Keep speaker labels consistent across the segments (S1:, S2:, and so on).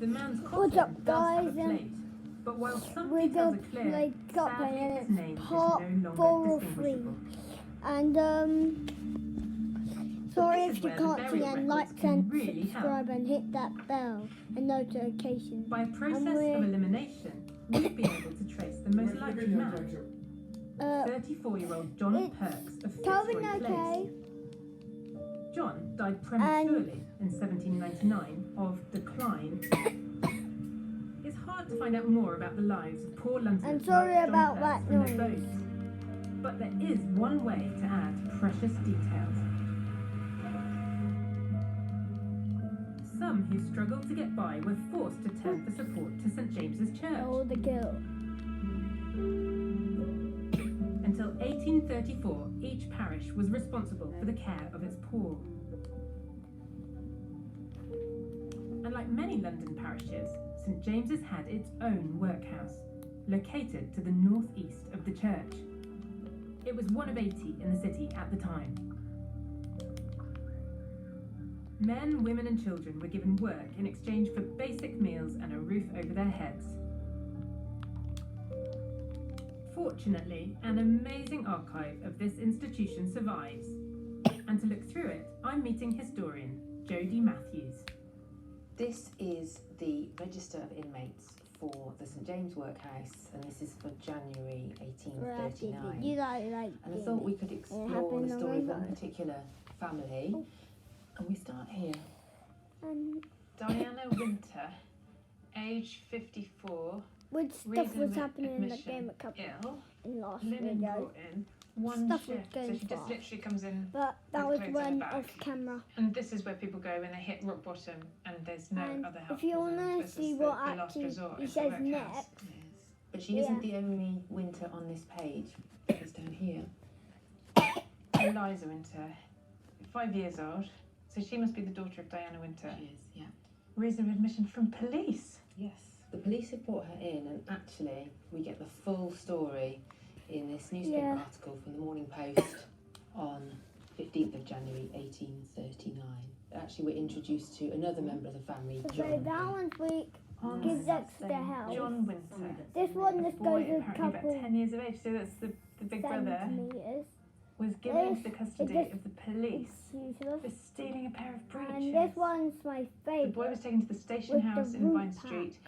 S1: The man's
S2: What's
S1: coffin
S2: up,
S1: does have a
S2: guys?
S1: plate, but while some
S2: We're
S1: details
S2: gonna
S1: are clear,
S2: play Cuphead
S1: sadly his
S2: and
S1: name
S2: it's
S1: is
S2: part
S1: no
S2: 4
S1: longer
S2: or 3.
S1: distinguishable.
S2: And sorry
S1: this
S2: if
S1: is
S2: you
S1: where the
S2: can't see,
S1: burial
S2: and like
S1: records can
S2: and
S1: really help.
S2: subscribe and hit that bell and notification.
S1: By a process of elimination, we've been able to trace the most likely man, 34-year-old John Perks of Fitzroy Place. John died prematurely in 1799 of decline. It's hard to find out more about the lives of poor Londoners
S2: I'm sorry
S1: like John
S2: about
S1: Perks
S2: that
S1: from
S2: noise.
S1: their bones. But there is one way to add precious details. Some who struggled to get by were forced to turn for support to St James's Church.
S2: Oh, the girl.
S1: Until 1834, each parish was responsible for the care of its poor. And like many London parishes, St James's had its own workhouse, located to the northeast of the church. It was one of 80 in the city at the time. Men, women and children were given work in exchange for basic meals and a roof over their heads. Fortunately, an amazing archive of this institution survives. And to look through it, I'm meeting historian Jodie Matthews.
S3: This is the register of inmates for the St James Workhouse, and this is for January 1839. And I thought we could explore the story of one particular family. And we start here.
S4: Diana Winter, age 54.
S2: Which stuff was happening in the game at Cuphead in last
S4: Linen
S2: video.
S4: brought in. One
S2: Stuff was
S4: shift,
S2: going
S4: so she just
S2: fast.
S4: literally comes in.
S2: But that
S4: with
S2: was
S4: clothes on her
S2: when
S4: back.
S2: off camera.
S4: And this is where people go when they hit rock bottom and there's no
S2: And
S4: other help.
S2: if you
S4: for them.
S2: want to
S4: This
S2: see
S4: is
S2: what
S4: the last
S2: actually
S4: resort,
S2: he
S4: it's the
S2: says
S4: workhouse.
S2: next,
S3: Yes. But she isn't the only Winter on this page. It's down here.
S4: Eliza Winter, 5 years old. So she must be the daughter of Diana Winter.
S3: She is, yeah.
S4: Reason of admission from police.
S3: Yes. The police have brought her in, and actually we get the full story in this newspaper article from the Morning Post on 15th of January 1839. Actually, we're introduced to another member of the family,
S2: so
S3: John.
S2: that one's weak.
S4: On
S2: Gives
S4: that
S2: extra
S4: same
S2: help.
S4: John Winter.
S2: This one
S4: A
S2: just
S4: boy
S2: goes a
S4: apparently
S2: couple
S4: about 10 years of age, so that's the big brother,
S2: centimeters.
S4: was given into the
S2: This-
S4: custody
S2: it
S4: of the police
S2: It's
S4: for
S2: useless.
S4: stealing a pair of breeches.
S2: And this one's my
S4: The
S2: favourite.
S4: boy was taken to the station
S2: with the
S4: house in
S2: root
S4: Vine
S2: pack.
S4: Street,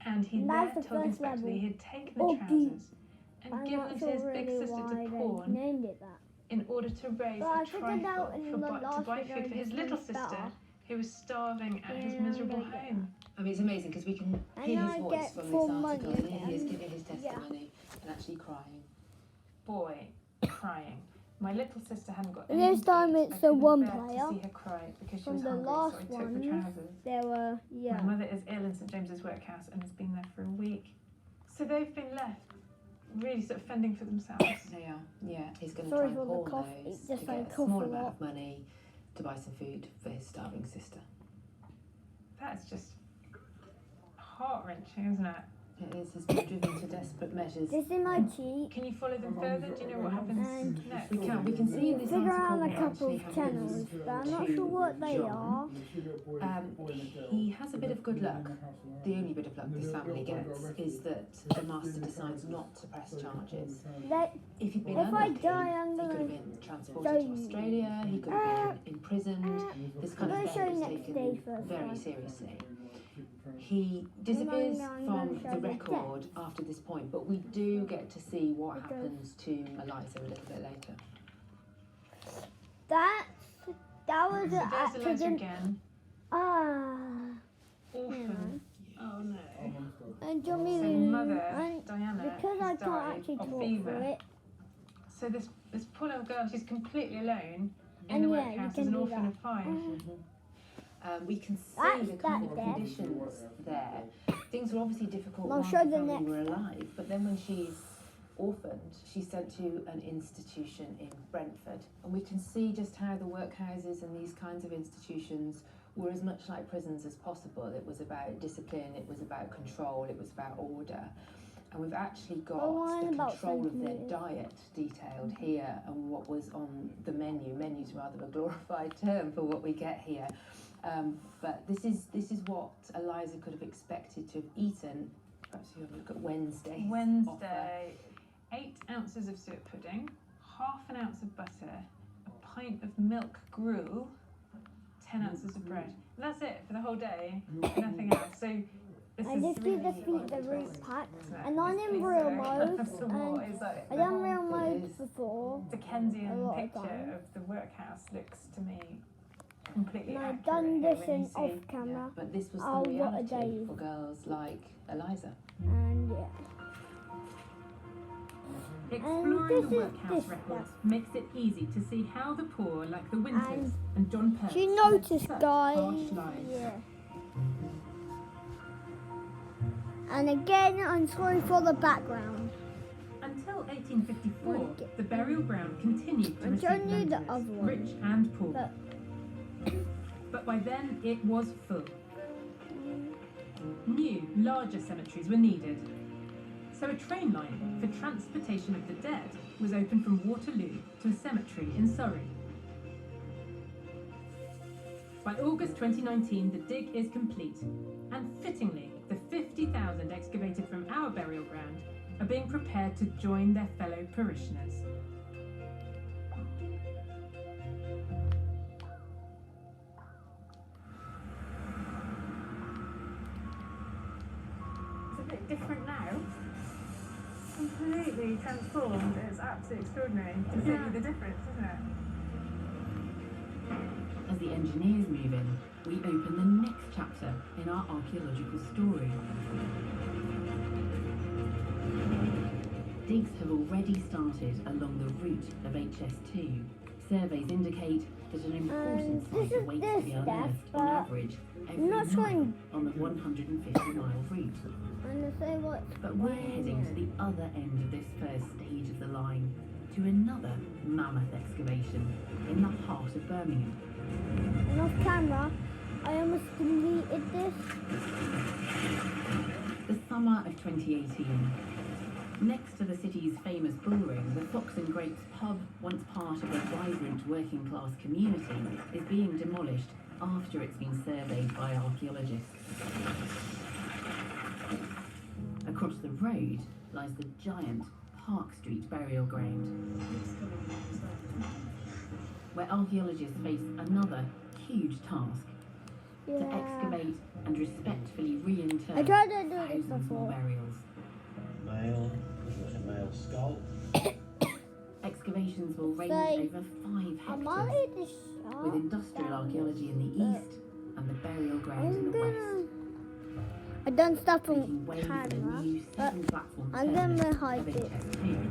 S4: and he
S2: And
S4: there
S2: that's the
S4: told the
S2: first
S4: inspector that
S2: level.
S4: he had taken the
S2: Oh,
S4: trousers and
S2: I'm
S4: given
S2: not
S4: them
S2: sure
S4: to his big
S2: really
S4: sister
S2: why
S4: to
S2: they
S4: pawn
S2: named it that.
S4: in order to raise
S2: But I
S4: a
S2: figured
S4: trifle
S2: out in the
S4: to
S2: last
S4: buy
S2: video
S4: food for his
S2: this
S4: little
S2: one's
S4: sister,
S2: better.
S4: who was starving at his
S2: Yeah,
S4: miserable
S2: I get
S4: home.
S3: I mean, it's amazing because we can
S2: And
S3: hear
S2: now
S3: his
S2: I
S3: voice
S2: get
S3: from
S2: full
S3: this
S2: money
S3: article, and here he is
S2: again.
S3: giving his testimony and actually crying.
S4: Boy, crying. My little sister hadn't got
S2: This
S4: anything to
S2: time
S4: eat.
S2: it's
S4: I
S2: a
S4: couldn't
S2: one
S4: bear to
S2: player.
S4: see her cry because she
S2: From
S4: was
S2: the
S4: hungry,
S2: last
S4: so I took the
S2: one,
S4: trousers.
S2: there were,
S4: My mother is ill in St James's Workhouse and has been there for a week. So they've been left really sort of fending for themselves.
S3: They are, yeah. He's going to
S2: Sorry
S3: try and
S2: for the
S3: pawn
S2: cough,
S3: those
S2: it's
S3: to
S2: just
S3: get
S2: like
S3: a
S2: cough
S3: small
S2: a
S3: amount
S2: lot.
S3: of money to buy some food for his starving sister.
S4: That's just heart-wrenching, isn't it?
S3: It is, has been driven to desperate measures.
S2: This is my cheek.
S4: Can you follow them further? Do you know what happens
S2: And
S4: next?
S3: We can see in this
S2: Figure
S3: article
S2: out a
S3: what
S2: couple
S3: actually
S2: of channels,
S3: happens
S2: but I'm not
S3: to
S2: sure what they
S3: John.
S2: are.
S3: He has a bit of good luck. The only bit of luck this family gets is that the master decides not to press charges. If he'd been
S2: If I
S3: unlucky,
S2: die, I'm
S3: he could
S2: gonna
S3: have been transported to Australia, he could have been imprisoned. This kind
S2: I'm
S3: of
S2: gonna show
S3: theft
S2: you
S3: is
S2: next
S3: taken
S2: day first
S3: very
S2: one.
S3: seriously. He disappears
S2: I'm
S3: from
S2: gonna show
S3: the
S2: the
S3: record
S2: death.
S3: after this point, but we do get to see what
S2: Because-
S3: happens to Eliza a little bit later.
S2: That was
S4: So
S2: an
S4: there's Eliza
S2: accident.
S4: again. Orphan. Oh no.
S2: And Johnny
S4: So mother,
S2: and
S4: Diana,
S2: because I
S4: has
S2: can't
S4: died
S2: actually
S4: of
S2: talk
S4: fever.
S2: for it,
S4: So this poor little girl, she's completely alone in
S2: And
S4: the
S2: yeah, you
S4: workhouse
S2: can
S4: as an
S2: do
S4: orphan
S2: that.
S4: of 5.
S3: We can see
S2: That's
S3: the kind of
S2: that death.
S3: conditions there. Things were obviously difficult
S2: I'll
S3: while
S2: show
S3: the
S2: the
S3: family
S2: next
S3: were alive, but then when she's orphaned, she's sent to an institution in Brentford. And we can see just how the workhouses and these kinds of institutions were as much like prisons as possible. It was about discipline, it was about control, it was about order. And we've actually got the control of their diet detailed here and what was on the menu. Menu's rather a glorified term for what we get here. But this is what Eliza could have expected to have eaten. Perhaps you have a look at Wednesday.
S4: Wednesday, 8 ounces of suet pudding, half an ounce of butter, a pint of milk gruel, 10 ounces of bread. And that's it for the whole day, nothing else. So this
S2: I
S4: is
S2: just
S4: really
S2: did the root pack, and I'm
S4: This
S2: in
S4: pizza
S2: real mode,
S4: so what is that?
S2: I've done real
S3: It
S2: mode
S3: is.
S2: before. A
S4: Dickensian
S2: lot of
S4: picture
S2: time.
S4: of the workhouse looks to me completely
S2: And I've
S4: accurate
S2: done
S4: here
S2: this
S4: when
S2: in
S4: you see-
S2: off camera,
S3: But this was
S2: Oh,
S3: the
S2: what a
S3: reality
S2: day.
S3: for girls like Eliza.
S2: and yeah.
S1: Exploring
S2: this
S1: the
S2: is
S1: workhouse
S2: this
S1: records
S2: stuff.
S1: makes it easy to see how the poor, like the Winters and John Perks,
S2: She
S1: led
S2: noticed,
S1: such
S2: guys.
S1: harsh lives.
S2: Yeah. And again, I'm sorry for the background.
S1: Until 1854, the burial ground continued to
S2: I'm
S1: receive
S2: showing you the
S1: visitors,
S2: other one.
S1: rich and poor.
S2: But-
S1: But by then, it was full. New, larger cemeteries were needed. So a train line for transportation of the dead was opened from Waterloo to a cemetery in Surrey. By August 2019, the dig is complete, and fittingly, the 50,000 excavated from our burial ground are being prepared to join their fellow parishioners.
S4: It's a bit different now. Completely transformed. It's absolutely extraordinary to see the difference, isn't it?
S5: As the engineers move in, we open the next chapter in our archaeological story. Digs have already started along the route of HS2. Surveys indicate that an important
S2: this
S5: site
S2: is
S5: awaits
S2: this
S5: to be
S2: stuff,
S5: unearthed
S2: but
S5: on average every
S2: not
S5: mile
S2: showing-
S5: on the 150-mile route.
S2: And I say what?
S5: But we're heading to the other end of this first stage of the line, to another mammoth excavation in the heart of Birmingham.
S2: And off camera, I almost deleted this.
S5: The summer of 2018. Next to the city's famous bullring, the Fox and Grapes pub, once part of a vibrant working class community, is being demolished after it's been surveyed by archaeologists. Across the road lies the giant Park Street burial ground, where archaeologists face another huge task: to
S2: Yeah.
S5: excavate and respectfully reinter
S2: I tried to do this
S5: thousands more
S2: before.
S5: burials.
S6: Male, a male skull.
S5: Excavations will range
S2: So,
S5: over 5
S2: I
S5: hectares,
S2: might just
S5: with industrial archaeology in the east and the burial ground in the west,
S2: I done stuff
S5: making
S2: on
S5: way for the
S2: camera,
S5: new
S2: but
S5: 7-platform
S2: I'm
S5: terminus
S2: gonna hide
S5: of
S2: it.
S5: HS2.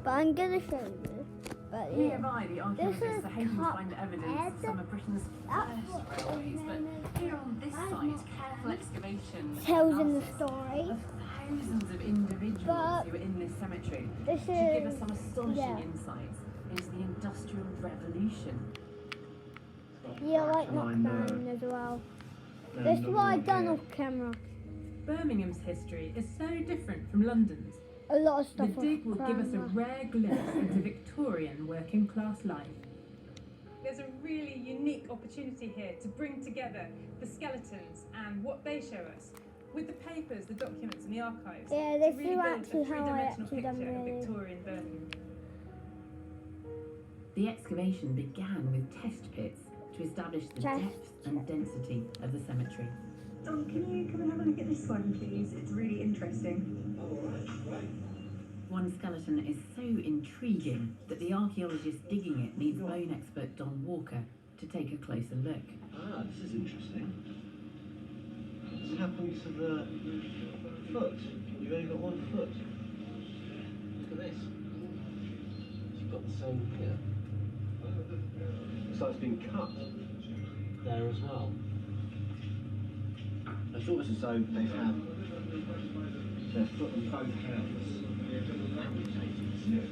S2: but I'm gonna show you. But yeah.
S7: Nearby, the archaeologists
S2: is
S7: are hoping to find
S2: Cuphead.
S7: evidence of some of Britain's
S2: That's
S7: first railways, but here on this site, careful excavation
S2: tells in the
S7: analysis
S2: story.
S7: of thousands of individuals
S2: But
S7: who were in this cemetery
S2: This
S7: should give us
S2: is
S7: some astonishing
S2: yeah.
S7: insights into the Industrial Revolution.
S2: Yeah, like Knockman as well. This is what I done off camera.
S1: Birmingham's history is so different from London's.
S2: A lot of
S1: The
S2: stuff off
S1: dig will give us a
S2: camera.
S1: rare glimpse into Victorian working class life.
S4: There's a really unique opportunity here to bring together the skeletons and what they show us with the papers, the documents and the archives
S2: Yeah,
S4: to
S2: this
S4: really
S2: is
S4: build
S2: actually
S4: a
S2: how I
S4: three-dimensional
S2: actually done
S4: picture of
S2: really.
S4: Victorian Birmingham.
S5: The excavation began with test pits to establish the
S2: Test
S5: depth and density of the cemetery.
S8: Don, can you come and have a look at this one, please? It's really interesting.
S5: One skeleton is so intriguing that the archaeologist digging it needs bone expert Don Walker to take a closer look.
S6: Ah, this is interesting. What's happened to the foot? You've only got one foot. Look at this. You've got the same here. Looks like it's been cut there as well. It's almost as though they've had their foot and both hands amputated.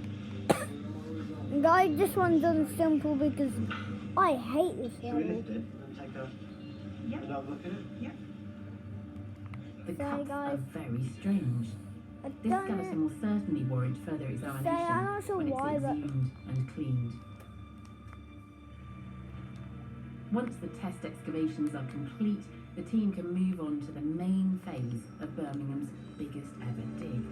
S2: Guys, this one's done simple because I hate this
S6: Should we
S2: level.
S6: lift it and take another look at it?
S5: The
S2: Sorry,
S5: cuts are
S2: guys.
S5: very strange.
S2: I've
S5: This
S2: done
S5: skeleton
S2: it.
S5: will certainly warrant further examination
S2: I'm not sure
S5: when it's
S2: why, but-
S5: exhumed and cleaned. Once the test excavations are complete, the team can move on to the main phase of Birmingham's biggest ever dig.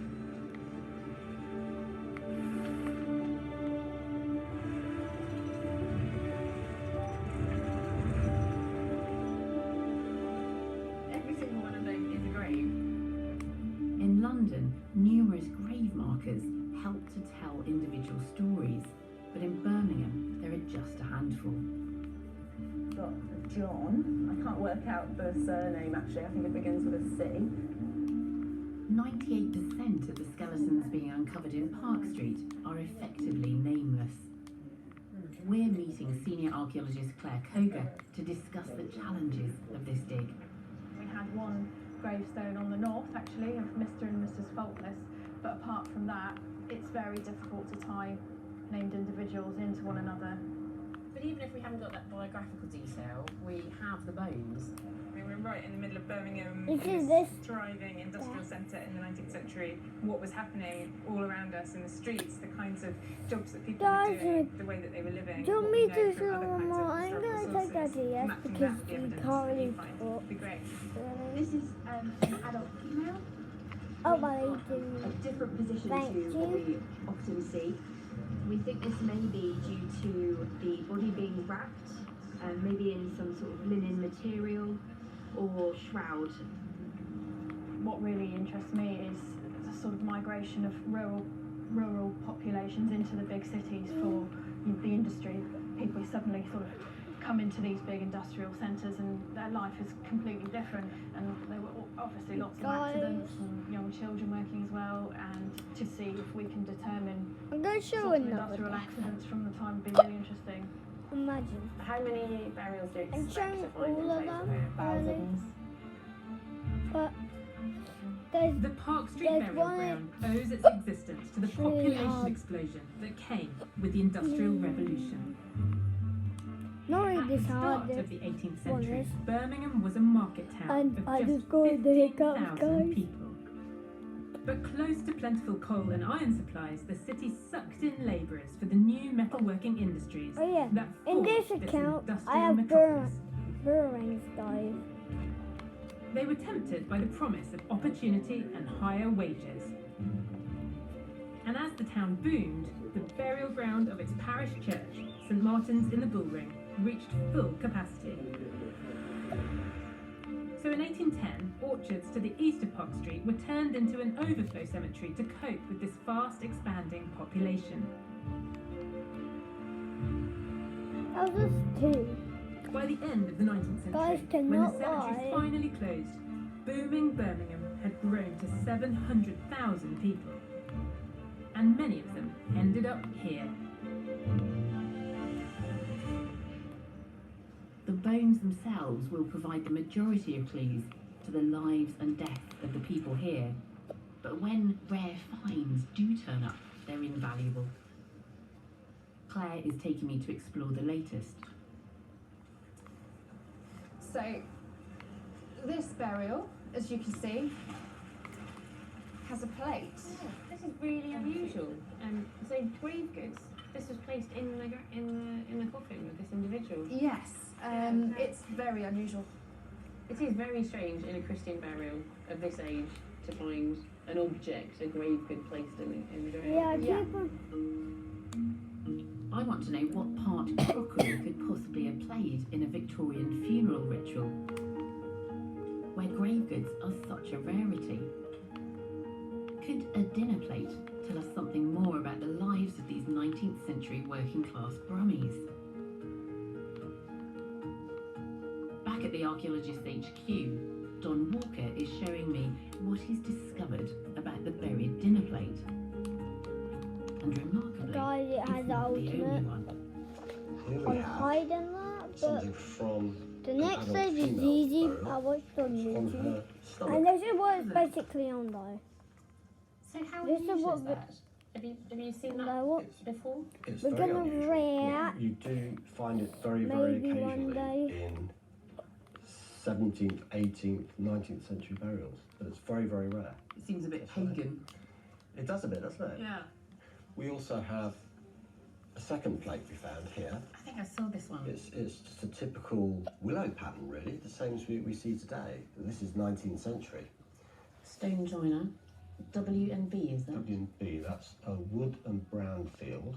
S7: Every single one of those is a grave.
S5: In London, numerous grave markers help to tell individual stories, but in Birmingham, there are just a handful.
S8: Got John. I can't work out the surname actually. I think it begins with a C.
S5: 98% of the skeletons being uncovered in Park Street are effectively nameless. We're meeting senior archaeologist Claire Koger to discuss the challenges of this dig.
S9: We had one gravestone on the north actually of Mr. and Mrs. Faultless, but apart from that, it's very difficult to tie named individuals into one another.
S7: But even if we haven't got that biographical detail, we have the bones.
S4: I mean, we're right in the middle of Birmingham,
S2: This
S4: in
S2: is
S4: this
S2: this.
S4: thriving industrial centre in the 19th century. What was happening all around us in the streets, the kinds of jobs that people were
S2: Guys,
S4: doing, the way that they were living.
S2: do you want
S4: what
S2: me
S4: we know
S2: to
S4: from
S2: show
S4: other
S2: one
S4: kinds
S2: more?
S4: of
S2: I'm
S4: historical
S2: going to take that
S4: sources,
S2: yes,
S4: matching
S2: because
S4: that with the
S2: we
S4: evidence
S2: can't
S4: that
S2: really
S4: you find
S2: talk.
S4: would be great.
S8: This is an adult female.
S2: Oh, but I
S8: A
S2: do.
S8: different position
S2: Thank
S8: to what
S2: you.
S8: we often see. We think this may be due to the body being wrapped, maybe in some sort of linen material or shroud.
S9: What really interests me is the sort of migration of rural populations into the big cities for the industry. People suddenly sort of come into these big industrial centres and their life is completely different, and there were obviously lots of accidents and young children working as well, and to see if we can determine
S2: I'm going to show
S9: sorts of
S2: another
S9: industrial
S2: death.
S9: accidents from the time would be really interesting.
S2: Imagine.
S7: How many burials do you
S2: And
S7: expect
S2: showing
S7: to find in
S2: all of
S7: total?
S2: them.
S3: Thousands.
S2: But there's
S1: The Park Street
S2: There's
S1: burial
S2: one
S1: ground owes its existence to the
S2: really
S1: population
S2: hard.
S1: explosion that came with the Industrial Revolution.
S2: not
S1: At
S2: really
S1: the
S2: this
S1: start
S2: hard.
S1: of the 18th
S2: one
S1: century,
S2: is.
S1: Birmingham was a market town
S2: And
S1: of
S2: I
S1: just
S2: just got the hiccups,
S1: 15,000
S2: guys.
S1: people. But close to plentiful coal and iron supplies, the city sucked in labourers for the new metalworking industries
S2: Oh yeah,
S1: that
S2: in this
S1: forged
S2: account,
S1: industrial
S2: I have
S1: metropolis.
S2: Burrings died.
S1: They were tempted by the promise of opportunity and higher wages. And as the town boomed, the burial ground of its parish church, St Martin's in the Bullring, reached full capacity. So in 1810, orchards to the east of Park Street were turned into an overflow cemetery to cope with this fast expanding population.
S2: That was just two.
S1: By the end of the 19th
S2: Guys,
S1: century, when the
S2: cannot
S1: cemeteries
S2: lie.
S1: finally closed, booming Birmingham had grown to 700,000 people. And many of them ended up here.
S5: The bones themselves will provide the majority of clues to the lives and death of the people here. But when rare finds do turn up, they're invaluable. Claire is taking me to explore the latest.
S3: So, this burial, as you can see, has a plate.
S7: This is really unusual. So grave goods. This was placed in the coffin of this individual.
S3: Yes, it's very unusual.
S7: It is very strange in a Christian burial of this age to find an object, a grave good placed in the grave.
S2: Yeah,
S3: Yeah.
S2: keep on.
S5: I want to know what part crockery could possibly have played in a Victorian funeral ritual, where grave goods are such a rarity. Could a dinner plate tell us something more about the lives of these 19th century working class Brummies? Back at the archaeologist's HQ, Don Walker is showing me what he's discovered about the buried dinner plate. And remarkably,
S2: Guys, it
S5: it's
S2: has the
S5: not the only
S2: ultimate.
S5: one.
S6: Here we
S2: I'm
S6: have
S2: hiding that, but
S6: something from
S2: the
S6: an
S2: next
S6: adult
S2: stage is
S6: female
S2: easy.
S6: burial
S2: I watched on
S6: on
S2: YouTube.
S6: her stomach.
S2: And this is what it's basically on though.
S7: So how
S2: This is
S7: unusual
S2: what
S7: is that? Have you seen that
S2: No, what?
S7: before?
S6: It's
S2: We're
S6: very
S2: gonna
S6: unusual.
S2: react.
S6: You do find it very, very
S2: Maybe one
S6: occasionally
S2: day.
S6: in 17th, 18th, 19th century burials. But it's very, very rare.
S5: It seems a bit pagan.
S6: It does a bit, doesn't it?
S5: Yeah.
S6: We also have a second plate we found here.
S7: I think
S5: think I saw this one.
S6: It's just a typical willow pattern, really, the same as we see today. This is 19th century.
S5: Stone joiner. W&B, is that?
S6: W&B, that's a Wood and Brownfield,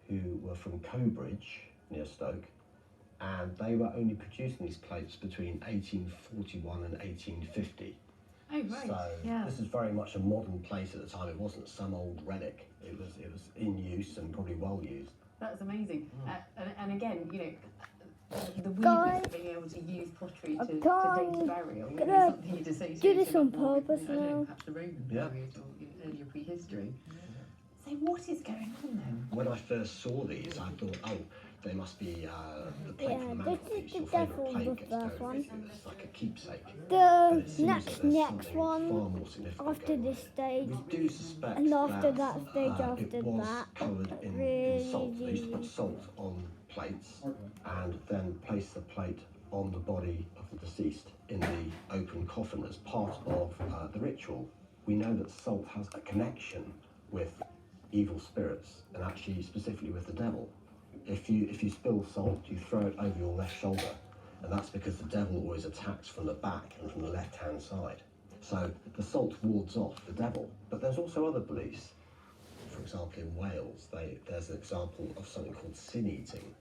S6: who were from Cobridge, near Stoke, and they were only producing these plates between 1841 and 1850.
S5: Oh, right.
S6: So
S5: yeah.
S6: this is very much a modern plate at the time. It wasn't some old relic. It was in use and probably well used.
S5: That's amazing. And again, you know, the
S2: Guys,
S5: weirdness of being able to use pottery to date
S2: guys,
S5: burial, you
S2: gonna
S5: know, something you'd associate
S2: do this
S5: a lot
S2: on
S5: more with,
S2: purpose
S5: I don't know,
S2: now.
S5: perhaps the Roman
S6: Yeah.
S5: period or earlier prehistory. So what is going on then?
S6: When I first saw these, I thought, oh, they must be the plate
S2: Yeah,
S6: from the
S2: this
S6: mantelpiece.
S2: is
S6: Your
S2: the
S6: favourite
S2: devil,
S6: plate
S2: the
S6: gets
S2: first one.
S6: donated. It's like a keepsake. But
S2: The
S6: it seems that there's
S2: next
S6: something
S2: one,
S6: far more significant
S2: after
S6: going on
S2: this
S6: here.
S2: stage,
S6: We do suspect
S2: and after
S6: that
S2: that stage,
S6: it
S2: after
S6: was
S2: that,
S6: coloured in
S2: really
S6: salt. They used to put salt on plates and then place the plate on the body of the deceased in the open coffin as part of the ritual. We know that salt has a connection with evil spirits and actually specifically with the devil. If you spill salt, you throw it over your left shoulder, and that's because the devil always attacks from the back and from the left-hand side. So the salt wards off the devil. But there's also other beliefs. For example, in Wales, there's an example of something called sin eating,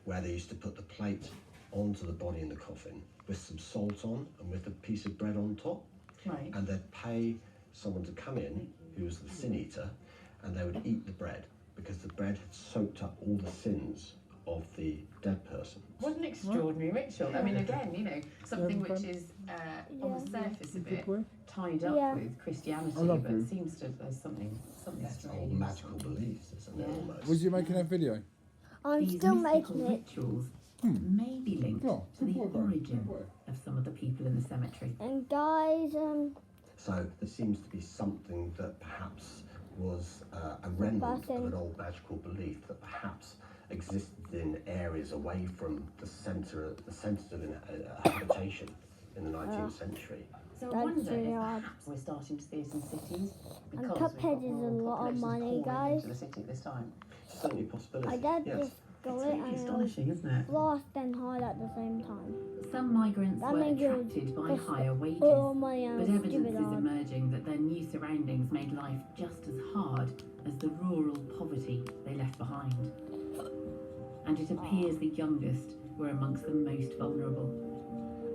S6: where they used to put the plate onto the body in the coffin with some salt on and with a piece of bread on top.
S5: Right.
S6: And they'd pay someone to come in who was the sin eater, and they would eat the bread because the bread had soaked up all the sins of the dead person.
S5: What an extraordinary ritual. I mean, again, you know, something which is on the surface a bit tied up with Christianity, but it seems to there's something
S6: It's all
S5: strange.
S6: magical beliefs, isn't it, almost?
S10: Was you making that video?
S2: I'm
S5: These
S2: still
S5: mystical
S2: making it.
S5: rituals may be linked
S10: Oh,
S5: to the
S10: good boy,
S5: origin
S10: good boy.
S5: of some of the people in the cemetery.
S2: And guys,
S6: So there seems to be something that perhaps was a remnant of an old magical belief that perhaps existed in areas away from the centre of habitation in the 19th centenary.
S5: So I
S2: That's
S5: wonder
S2: really
S5: if
S2: odd.
S5: perhaps we're starting to see this in cities
S2: And
S5: because
S2: Cuphead
S5: we've got
S2: is a
S5: rural
S2: lot of
S5: populations
S2: money,
S5: pouring
S2: guys.
S5: into the city at this time.
S6: Certainly a possibility.
S2: my dad
S6: yes.
S2: just got
S5: It's
S2: it
S5: really
S2: and it was
S5: astonishing, isn't it?
S2: lost and hard at the same time.
S5: Some migrants
S2: That
S5: were
S2: means it was
S5: attracted by
S2: just
S5: higher wages,
S2: all my
S5: but evidence
S2: stupid
S5: is
S2: art.
S5: emerging that their new surroundings made life just as hard as the rural poverty they left behind. And it appears the youngest were amongst the most vulnerable.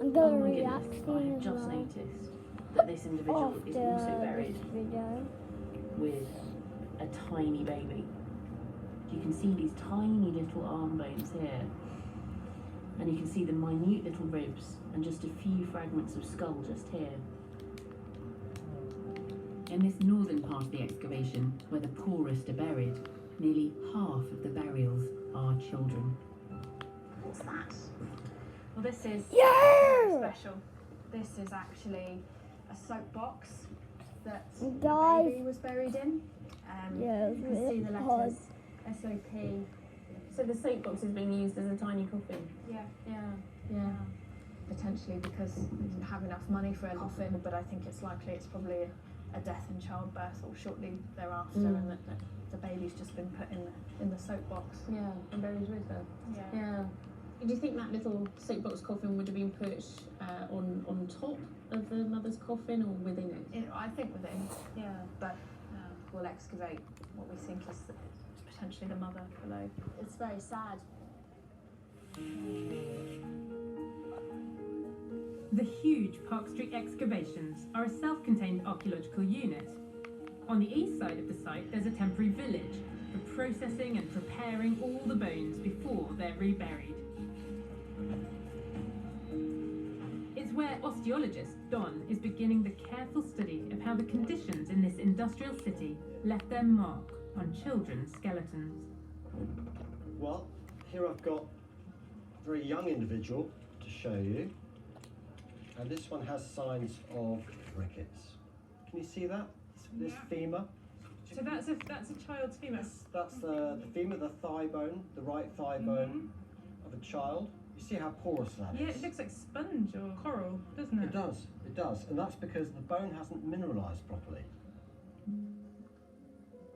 S2: I'm
S5: Oh
S2: gonna
S5: my
S2: react
S5: goodness, I
S2: soon
S5: have
S2: as
S5: just
S2: well.
S5: noticed that this individual
S2: After
S5: is also buried
S2: this video.
S5: with a tiny baby. You can see these tiny little arm bones here, and you can see the minute little ribs and just a few fragments of skull just here. In this northern part of the excavation, where the poorest are buried, nearly half of the burials are children.
S9: What's that? Well, this is
S2: Yeah!
S9: special. This is actually a soapbox that the
S2: Guys.
S9: baby was buried in.
S2: Yeah,
S9: you can see the
S2: hard.
S9: letters SOP.
S7: So the soapbox is being used as a tiny coffin.
S9: Yeah. Potentially because they didn't have enough money for a coffin, but I think it's likely it's probably a death in childbirth or shortly thereafter, and that the baby's just been put in the soapbox.
S7: Yeah, and buried with her. Yeah. Do you think that little soapbox coffin would have been put on top of the mother's coffin or within it?
S9: I think within, but we'll excavate what we think is potentially the mother below.
S2: It's very sad.
S1: The huge Park Street excavations are a self-contained archaeological unit. On the east side of the site, there's a temporary village for processing and preparing all the bones before they're reburied. It's where osteologist Don is beginning the careful study of how the conditions in this industrial city left their mark on children's skeletons.
S6: Well, here I've got a very young individual to show you. And this one has signs of rickets. Can you see that? This femur?
S4: So that's a child's femur.
S6: That's the femur, the thigh bone, the right thigh bone of a child. You see how porous that is?
S4: Yeah, it looks like sponge or coral, doesn't it?
S6: It does. And that's because the bone hasn't mineralised properly.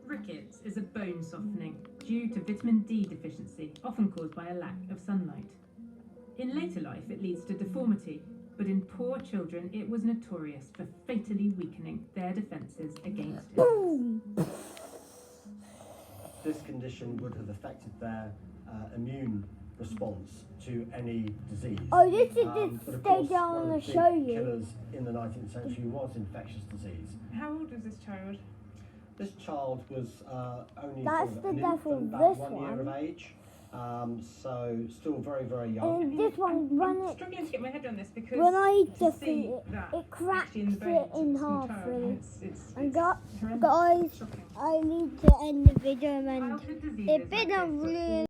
S1: Rickets is a bone softening due to vitamin D deficiency, often caused by a lack of sunlight. In later life, it leads to deformity, but in poor children, it was notorious for fatally weakening their defences against illness.
S6: This condition would have affected their immune response to any disease.
S2: Oh, this is
S6: But
S2: the
S6: of
S2: stage
S6: course,
S2: I
S6: one of
S2: want
S6: the
S2: to show
S6: big
S2: you.
S6: killers in the 19th century was infectious disease.
S4: How old was this child?
S6: This child was only
S2: That's
S6: sort of
S2: the
S6: an
S2: death
S6: infant,
S2: of
S6: about
S2: this
S6: 1 year
S2: one.
S6: of age, so still very, very young.
S2: And this one, when
S4: I'm
S2: it
S4: struggling to get my head on this because
S2: when I
S4: to
S2: just
S4: see
S2: it,
S4: that
S2: it cracks
S4: actually in the
S2: it
S4: bones
S2: in
S4: of some
S2: half,
S4: child,
S2: really.
S4: it's
S2: And
S4: horrendous.
S2: guys,
S4: Shocking.
S2: I need to end the video, and
S1: Childhood diseases
S2: it's
S1: like
S2: been
S1: this
S2: a
S1: were
S2: really